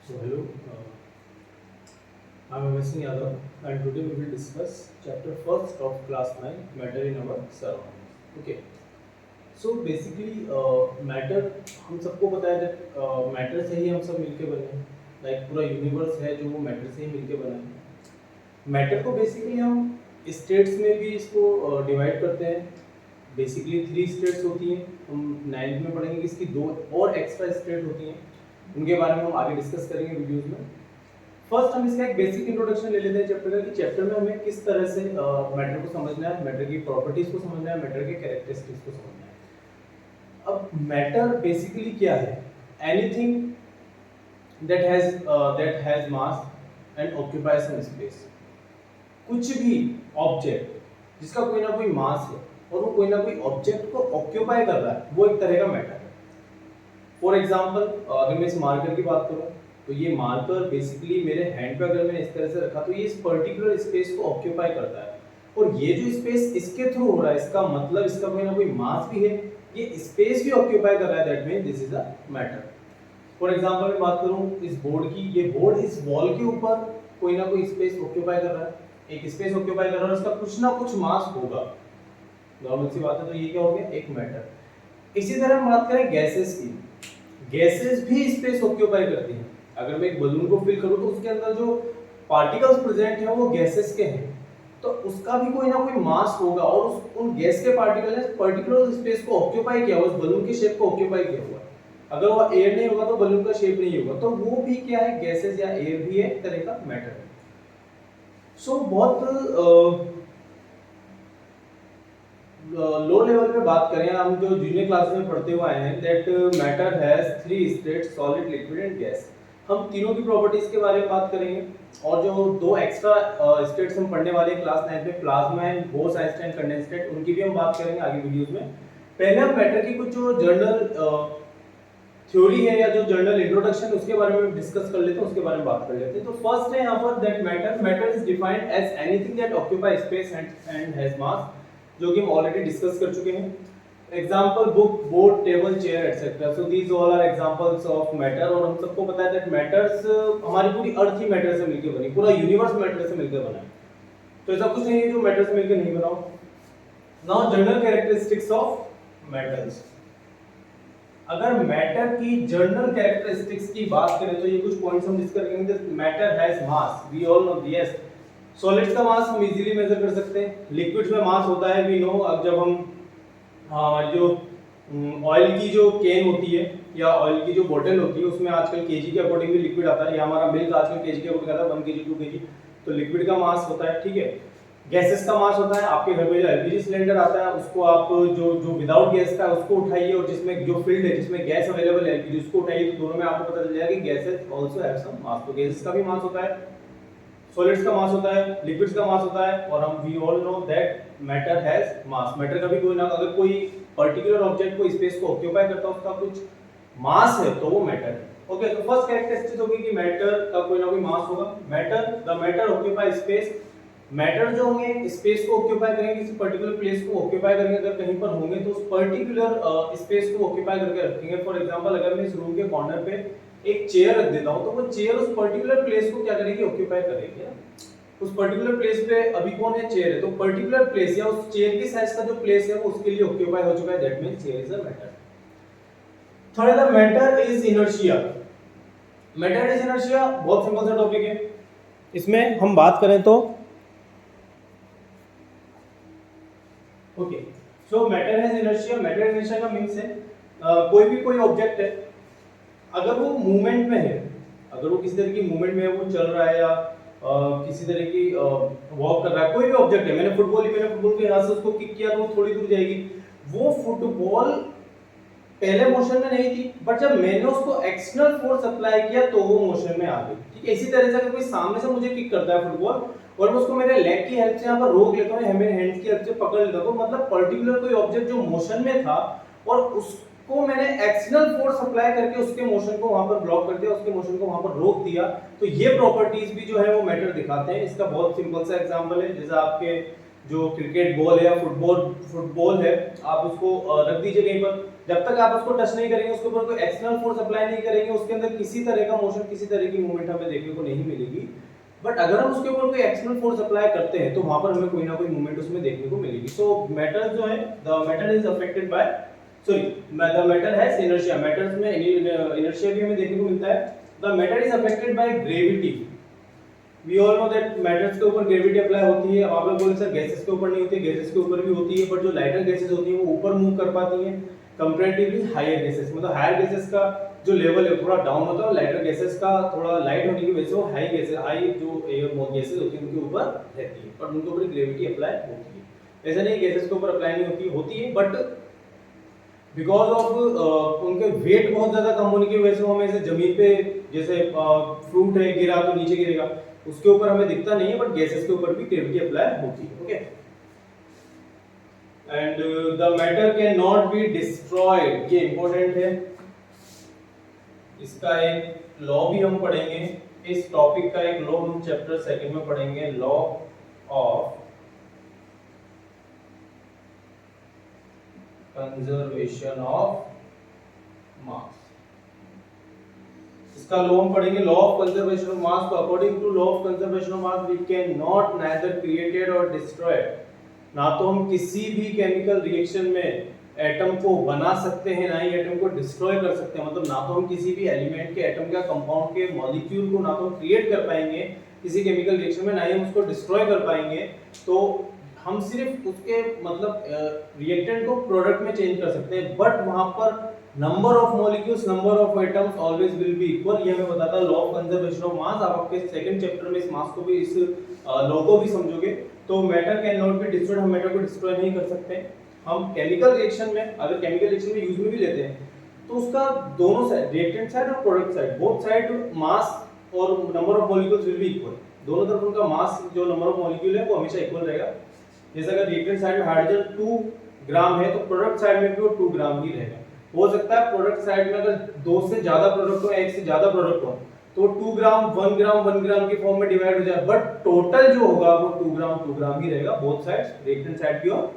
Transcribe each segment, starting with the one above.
So hello, I'm Amit Singh Yadav, and today we will discuss chapter first of class 9, matter in our surroundings. Okay. So basically, matter हम सबको पता है that matter से ही हम सब मिलके बने हैं. Like पूरा यूनिवर्स है जो वो matter से ही मिलके बना है. मैटर को बेसिकली हम स्टेट्स में भी इसको डिवाइड करते हैं. बेसिकली 3 स्टेट्स होती हैं. हम 9th में पढ़ेंगे कि इसकी 2 और एक्स्ट्रा स्टेट होती हैं. उनके बारे में हम आगे डिस्कस करेंगे वीडियोस में. फर्स्ट हम इसका एक बेसिक इंट्रोडक्शन ले लेते हैं चैप्टर का कि चैप्टर में हमें किस तरह से मैटर को समझना है, मैटर की प्रॉपर्टीज को समझना है, मैटर के कैरेक्टरिस्टिक्स को समझना है. अब मैटर बेसिकली क्या है? Anything that has mass and occupies some space. कुछ भी ऑब्जेक्ट जिसका कोई ना कोई मास है और वो कोई ना कोई ऑब्जेक्ट को ऑक्यूपाई कर रहा है, वो एक तरह का मैटर है. फॉर एग्जाम्पल, अगर मैं इस मार्कर की बात करूं तो ये मार्कर बेसिकली मेरे हैंड पे अगर मैंने इस तरह से रखा तो ये इस पर्टिकुलर स्पेस को ऑक्यूपाई करता है. और ये जो स्पेस इसके थ्रू हो रहा है, इसका मतलब इसका कोई ना कोई मास भी है, ये स्पेस भी ऑक्यूपाई कर रहा है. That means this is a matter. For example मैं बात करूं इस बोर्ड की, ये बोर्ड इस वॉल के ऊपर कोई ना कोई स्पेस ऑक्यूपाई कर रहा है, एक स्पेस ऑक्यूपाई कर रहा है, उसका कुछ ना कुछ मास होगा. नॉर्मल सी बात है. तो ये क्या हो गया? एक मैटर. इसी तरह हम बात करें गैसेस की. गैसेस भी स्पेस ऑक्यूपाई करती हैं. अगर मैं एक बलून को फिल करूं तो उसके अंदर जो पार्टिकल्स प्रेजेंट हैं वो गैसेस के हैं, तो उसका भी कोई ना कोई मास होगा और उन गैस के पार्टिकल ने पर्टिकुलर स्पेस को ऑक्यूपाई किया, उस बलून की शेप को ऑक्यूपाई किया हुआ. अगर वो एयर नहीं होगा तो बलून का शेप नहीं होगा. तो वो भी क्या है? गैसेस या एयर भी एक तरह का मैटर है. सो बहुत लो लेवल पे बात करें, हम जो जूनियर क्लास में पढ़ते हुए आए हैं that matter has 3 states, solid, liquid and gas. हम तीनों की प्रॉपर्टीज के बारे में बात करेंगे और जो 2 एक्स्ट्रा स्टेट्स हम पढ़ने वाले हैं क्लास 9 में, plasma and boss Einstein condensate, उनकी भी हम बात करेंगे आगे वीडियोस में. पहले हम मैटर की कुछ जो जनरल थ्योरी है या जो जनरल इंट्रोडक्शन उसके बारे में डिस्कस कर लेते हैं, उसके बारे में बात कर लेते हैं. तो फर्स्ट है यहाँ पर that matter is defined as anything that occupy space and has mass, जो कि हम ऑलरेडी डिस्कस कर चुके हैं. Example book, board, table, chair etcetera. So these all are examples of matter. और हम सबको पता है दैट मैटर्स, हमारी पूरी अर्थ ही मैटर से मिलकर बनी, पूरा यूनिवर्स मैटर से मिलकर बना है. तो ऐसा कुछ नहीं है जो मैटर से मिलकर नहीं बना हो. Now general characteristics of metals. अगर मैटर की जनरल कैरेक्टरिस्टिक्स की बात करें तो ये कुछ पॉइंट्स हम डिस्कस करेंगे. Matter has mass, we all know. Yes, solids का मास हम इजीली मेजर कर सकते हैं. लिक्विड्स में मास होता है, वी नो. अब जब हम जो ऑयल की जो केन होती है या ऑयल की जो बोतल होती है उसमें आजकल केजी के अकॉर्डिंग भी लिक्विड आता है, या हमारा मिल्क आजकल केजी के अकॉर्डिंग आता है, 1 केजी 2 केजी. तो लिक्विड का मास होता है. ठीक है. गैसेस का मास होता है. आपके घर में जो एलपीजी सिलेंडर आता है उसको आप जो जो विदाउट गैस का उसको उठाइए, और जिसमें जो फील्ड है जिसमें गैस अवेलेबल है एलपीजी उसको उठाइए, तो दोनों में आपको पता चल जाएगा कि गैसेस आल्सो हैव सम मास. तो गैसेस का भी मास होता है, सॉलिड्स का मास होता है, लिक्विड्स का मास होता है. और हम we all know that matter has mass. Matter का भी कोई ना, अगर कोई पर्टिकुलर ऑब्जेक्ट को स्पेस को ऑक्यूपाई करता है, उसका कुछ मास है तो वो मैटर है. ओके. तो फर्स्ट कैरेक्टरिस्टिक होगी कि मैटर का कोई ना कोई मास होगा. Matter occupy space. मैटर जो होंगे स्पेस को ऑक्यूपाई करेंगे, किसी पर्टिकुलर प्लेस को ऑक्यूपाई करेंगे. अगर कहीं पर होंगे तो उस पर्टिकुलर स्पेस को ऑक्यूपाई करके रखेंगे. फॉर एग्जांपल, अगर मैं इस रूम के कॉर्नर पे एक चेयर रख देता हूं तो वो चेयर उस पर्टिकुलर प्लेस को क्या करेगी? ऑक्यूपाई करेगी. उस पर्टिकुलर प्लेस पे अभी कौन है? चेयर है. तो पर्टिकुलर प्लेस या उस चेयर के साइज का जो प्लेस है वो उसके लिए ऑक्यूपाई हो चुका है. That means chair is a matter. Third है matter is inertia. Matter is inertia बहुत सिंपल सा टॉपिक है. इसमें हम बात करें तो okay, so matter has inertia. Matter inertia का मींस है कोई ऑब्जेक्ट है, अगर वो मूवमेंट में है, अगर वो किसी तरह की मूवमेंट में है, वो चल रहा है या किसी तरह की वॉक कर रहा है, कोई भी ऑब्जेक्ट है. मैंने फुटबॉल के हाथ से उसको किक किया तो वो थोड़ी दूर जाएगी. वो फुटबॉल पहले मोशन में नहीं थी, बट जब मैंने उसको एक्सटर्नल फोर्स अप्लाई किया तो वो मोशन में आ गई. ठीक है. इसी तरह से अगर कोई सामने से मुझे किक करता है फुटबॉल और मैं उसको मेरे लेग की हेल्प से यहाँ पर रोक लेता हूँ, मेरे हैंड्स की हेल्प से पकड़ लेता हूँ, तो मतलब पर्टिकुलर कोई ऑब्जेक्ट जो मोशन में था और उसको मैंने एक्सटर्नल फोर्स अप्लाई करके उसके मोशन को वहां पर ब्लॉक कर दिया, उसके मोशन को वहां पर रोक दिया. तो ये प्रॉपर्टीज भी जो है वो मैटर दिखाते हैं. इसका बहुत सिंपल सा एग्जांपल है, जैसे आपके जो क्रिकेट बॉल है या फुटबॉल है, आप उसको रख दीजिए कहीं पर, जब तक आप उसको टच नहीं करेंगे, उसके ऊपर कोई एक्सटर्नल फोर्स अप्लाई नहीं करेंगे, उसके अंदर किसी तरह का मोशन, किसी तरह की मूवमेंट हमें देखने को नहीं मिलेगी। बट अगर हम उसके ऊपर कोई एक्सटर्नल फोर्स अप्लाई करते हैं तो वहां पर हमें कोई ना कोई मूवमेंट उसमें देखने को मिलेगी। सो मैटर जो है, the matter is affected by, sorry, the matter has inertia, matters में इनर्शिया भी हमें देखने को मिलता है। The matter is affected by gravity. We all know that matters के ऊपर ग्रेविटी अप्लाई होती है। आप लोग बोले सर गैसेस के ऊपर नहीं होती है, गैसेस के ऊपर भी होती है, बट जो लाइटर गैसेस होती है वो ऊपर मूव कर पाती हैं कंपैरेटिवली हायर गैसेस। मतलब हायर गैसेस का जो लेवल है थोड़ा डाउन होता है, और लाइटर गैसेस का थोड़ा लाइट होने की वजह से वो हाई गैसेस, हाई जो एयर गैसेस होती है उनके ऊपर रहती है, पर उनके ऊपर ग्रेविटी अप्लाई होती है। ऐसा नहीं गैसेस के ऊपर अप्लाई नहीं होती, होती है, बट बिकॉज ऑफ उनके वेट बहुत ज्यादा कम होने की वजह से हमें ऐसे जमीन पे जैसे फ्रूट है गिरा तो नीचे गिरेगा, उसके ऊपर हमें दिखता नहीं है, बट गैसेस के ऊपर भी ग्रेविटी अप्लाई होती है। Okay, and the matter can not be destroyed, ये इंपॉर्टेंट है। इसका एक लॉ भी हम पढ़ेंगे, इस टॉपिक का एक लॉ हम चैप्टर सेकंड में पढ़ेंगे, law of conservation of mass. इसका लॉ हम पढ़ेंगे, law of conservation of mass. तो according to law of conservation of mass we can not neither created और डिस्ट्रॉयड, ना तो हम किसी भी केमिकल रिएक्शन में एटम को बना सकते हैं, ना ही एटम को डिस्ट्रॉय कर सकते हैं। मतलब ना तो हम किसी भी एलिमेंट के, एटम का, कंपाउंड के मॉलिक्यूल को ना तो क्रिएट कर पाएंगे किसी केमिकल रिएक्शन में, ना ही हम उसको डिस्ट्रॉय कर पाएंगे। तो हम सिर्फ उसके मतलब रिएक्टेंट को प्रोडक्ट में चेंज कर सकते हैं, बट वहां पर number of molecules, number of atoms always will be equal. ये हमें बताता है लॉ ऑफ कंजर्वेशन ऑफ मास। आप आपके सेकंड चैप्टर में इस मास को भी, इस लॉ को भी समझोगे। तो matter can not be destroyed, हम मैटर को डिस्ट्रॉय नहीं कर सकते। हम केमिकल रिएक्शन में, अगर केमिकल रिएक्शन में यूज में भी लेते हैं तो उसका दोनों साइड, रिएक्टेंट साइड और प्रोडक्ट साइड, बोथ साइड मास और number of molecules will be equal. दोनों तरफ उनका मास, जो नंबर ऑफ मॉलिक्यूल है वो हमेशा इक्वल रहेगा। जैसे अगर रिएक्टेंट साइड में हाइड्रोजन 2 ग्राम है तो प्रोडक्ट साइड में भी वो 2 ग्राम ही रहेगा। हो सकता है प्रोडक्ट साइड में अगर 2 से ज्यादा प्रोडक्ट हो, 1 से ज्यादा प्रोडक्ट हो, तो 2 ग्राम 1 ग्राम 1 ग्राम की फॉर्म में डिवाइड हो जाए, बट टोटल जो होगा वो 2 ग्राम ही रहेगा, बोथ साइड्स, रिएक्टेंट साइड भी और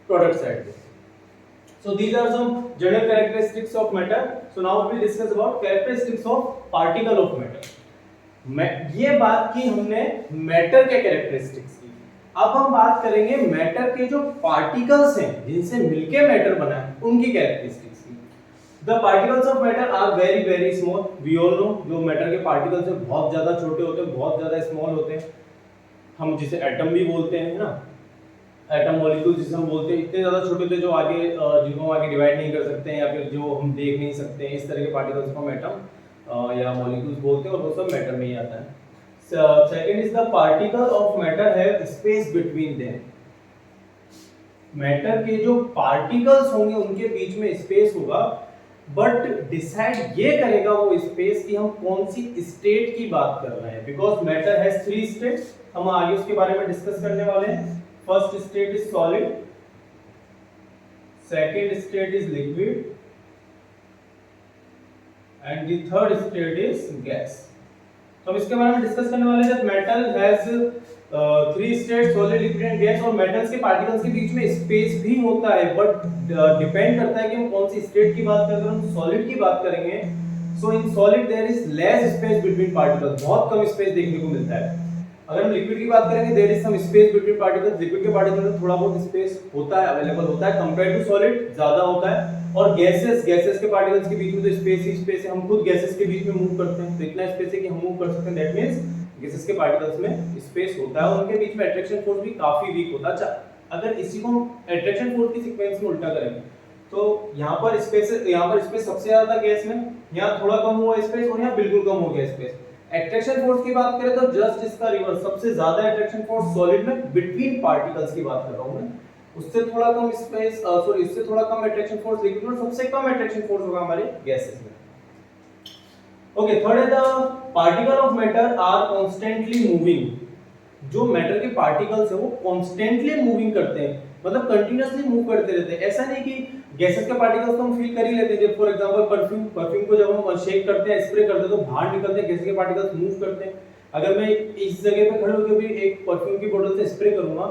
प्रोडक्ट साइड भी। So these are some general characteristics of matter. So now we will discuss about characteristics of particle of matter. ये बात की हमने मैटर के कैरेक्टरिस्टिक्स की। अब हम बात करेंगे मैटर के जो पार्टिकल्स हैं जिनसे मिलके मैटर बना है उनकी कैरेक्टरिस्टिक्स की। The particles of matter are very very small. We all know जो मैटर के पार्टिकल्स हैं बहुत ज्यादा छोटे होते हैं, बहुत ज्यादा स्मॉल होते हैं। हम जिसे एटम भी बोलते हैं ना, एटम मॉलिक्यूल जिसे हम बोलते हैं, इतने ज्यादा छोटे होते हैं जो आगे, जिनको हम आगे डिवाइड नहीं कर सकते हैं, या फिर जो हम देख नहीं सकते हैं, इस तरह के पार्टिकल्स को हम एटम या मॉलिक्यूल्स बोलते हैं, और वो सब मैटर में ही आता है। Second is the particle of matter have space between them. Matter के जो पार्टिकल्स होंगे उनके बीच में स्पेस होगा, बट डिसाइड ये करेगा वो स्पेस कि हम कौन सी स्टेट की बात कर रहे हैं। बिकॉज मैटर हैज 3 स्टेट्स, हम आगे उसके बारे में डिस्कस करने वाले हैं। First state is solid, second state is liquid, and the third state is gas. तो अब इसके बारे में डिस्कस करने वाले हैं। Metal has 3 states, solid, liquid and gas, और मेटल्स के पार्टिकल्स के बीच में स्पेस भी होता है, बट डिपेंड करता है कि हम कौन सी स्टेट की बात कर रहे हैं। हम सॉलिड की बात करेंगे, so in solid there is less space between particles, बहुत कम स्पेस देखने को मिलता है। अगर हम लिक्विड की बात करेंगे, there is some space between particles, liquid के पार्टिकल्स में थोड़ा बहुत स्पेस होता है, अवेलेबल होता है, कंपेयर टू सॉलिड ज्यादा होता है। और गैसेस के पार्टिकल्स के बीच में तो स्पेस ही स्पेस है, हम खुद गैसेस के बीच में मूव करते हैं, तो इतना स्पेस है कि हम मूव कर सकते हैं। दैट मींस गैसेस के पार्टिकल्स में स्पेस होता है, और उनके बीच में अट्रैक्शन फोर्स भी काफी वीक होता है। अच्छा, अगर इसी को अट्रैक्शन फोर्स की सीक्वेंस में उल्टा करेंगे तो यहाँ पर स्पेस सबसे ज्यादा गैस में, यहाँ थोड़ा कम हुआ स्पेस, और यहाँ बिल्कुल कम हो गया स्पेस। अट्रैक्शन फोर्स की बात करें तो जस्ट इसका रिवर्स, सबसे ज्यादा अट्रैक्शन फोर्स सॉलिड में बिटवीन पार्टिकल्स की बात कर रहा हूं मैं, उससे थोड़ा कम स्पेस, सॉरी, इससे थोड़ा कम अट्रैक्शन फोर्स लिक्विड में, सबसे कम अट्रैक्शन फोर्स होगा हमारे गैसेस में। ओके, थर्ड है the particle of matter are constantly moving. जो मैटर के पार्टिकल्स है वो कांस्टेंटली मूविंग करते हैं, मतलब कंटीन्यूअसली मूव करते रहते हैं। ऐसा नहीं कि गैसेस के पार्टिकल्स तो हम फील कर ही लेते हैं, फॉर एग्जांपल परफ्यूम को जब हम शेक करते हैं, स्प्रे करते हैं, तो बाहर निकलते हैं, गैसेस के पार्टिकल्स मूव करते हैं। अगर मैं इस जगह पे खड़े होकर भी एक परफ्यूम की बोतल से स्प्रे करूंगा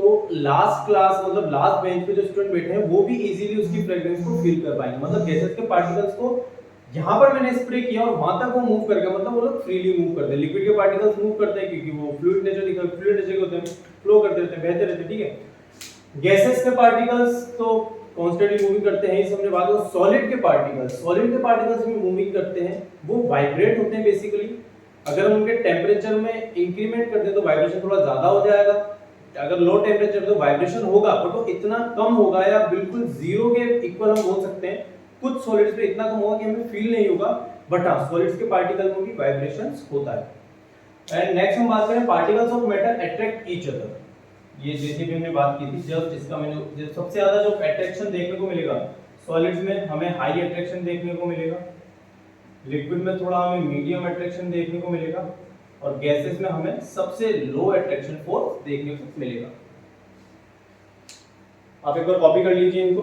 तो लास्ट क्लास मतलब लास्ट बेंच पे जो स्टूडेंट बैठे हैं वो भी इजीली उसकी फ्रेग्रेंस को फील कर पाएंगे। मतलब गैसेस के पार्टिकल्स को यहाँ पर मैंने स्प्रे किया और वहां तक वो मूव कर गया, मतलब वो लोग फ्रीली मूव करते हैं। लिक्विड के पार्टिकल्स मूव करते हैं क्योंकि वो फ्लूइड नेचर के होते हैं, फ्लो करते रहते हैं, बहते रहते हैं, ठीक है। गैसेस के पार्टिकल्स तो कॉन्स्टेंटली मूविंग करते हैं, इस हमने बात की। सॉलिड के पार्टिकल्स भी मूविंग करते हैं, वो वाइब्रेट होते हैं बेसिकली। अगर हम उनके टेम्परेचर में इंक्रीमेंट करते हैं तो वाइब्रेशन थोड़ा ज्यादा हो जाएगा, अगर लो टेम्परेचर तो वाइब्रेशन होगा बट वो इतना कम होगा या बिल्कुल जीरो के इक्वल हम बोल सकते हैं। कुछ सॉलिड्स पे इतना कम होगा कि हमें फील नहीं होगा, बट हाँ सॉलिड्स के पार्टिकल में भी वाइब्रेशंस होता है। एंड नेक्स्ट हम बात करें particles of matter attract each other. ये जैसे भी हमने बात की थी, जस्ट इसका मैंने सबसे ज्यादा जो अट्रैक्शन देखने को मिलेगा सॉलिड्स में हमें हाई अट्रैक्शन देखने को मिलेगा, लिक्विड में थोड़ा हमें मीडियम अट्रैक्शन देखने को मिलेगा और गैसेस में हमें सबसे लो अट्रैक्शन फोर्स देखने को मिलेगा। आप एक बार कॉपी कर लीजिए इनको।